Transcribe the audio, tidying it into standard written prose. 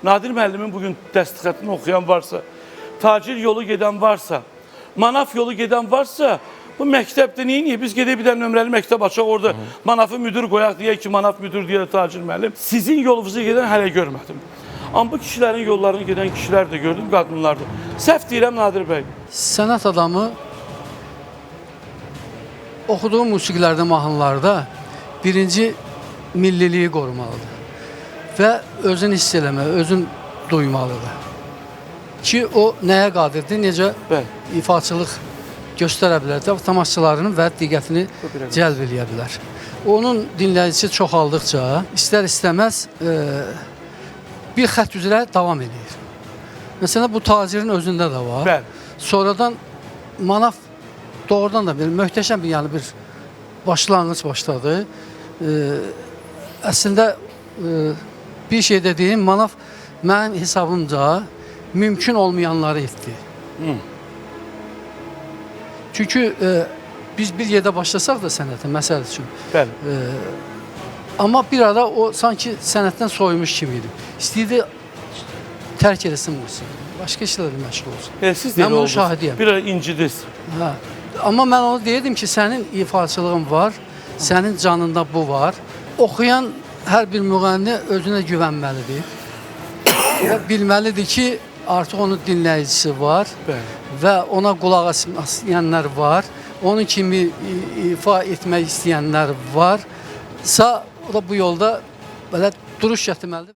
Nadir müəllimin bugün dəstxətini oxuyan varsa, tacir yolu gedən varsa, manaf yolu gedən varsa, bu məktəbdə niyə? Biz gedək bir dənə nömrəli məktəb açaq, orada manafı müdür qoyaq, deyək ki, manaf müdür deyək tacir müəllim. Sizin yolunuzu gedən hələ görmədim. Amma bu kişilərin yollarını gedən kişilər də gördüm, qadınlar da. Səhv deyirəm Nadir bəy. Sənət adamı oxuduğu musiqilərdə, mahnılarda birinci milliliyi qorumalıdır və özünü hiss eləməli, özünü duymalıdır ki, o nəyə qadirdir, necə ifaçılıq göstərə bilər də, tamaşaçılarının və diqqətini cəlb eləyə bilər. Onun dinləyicisi çoxaldıqca istər-istəməz bir xətt üzrə davam edir. Məsələn, bu tacirin özündə də var. Sonradan manaf doğrudan da bir möhtəşəm bir başlanğıc başladı. Əslində bir şey də deyim, manaf mənim hesabımca mümkün olmayanları etdi. Çünki biz bir yerdə başlasaq da sənətə, məsəl üçün. Amma bir ara o sanki sənətdən soymuş kimi idi. İstəyirdi tərk eləsin musiqini, başqa işlərlə məşğul olsun. Siz deyil oldunuz, bir ara incidiniz. Amma mən onu deyirdim ki, sənin ifaçılığın var, sənin canında bu var. Oxuyan hər bir müğənni özünə güvənməlidir və bilməlidir ki, artıq onun dinləyicisi var və ona qulaq asmayanlar var, onun kimi ifa etmək istəyənlər varsa, o da bu yolda belə duruş gətirməlidir.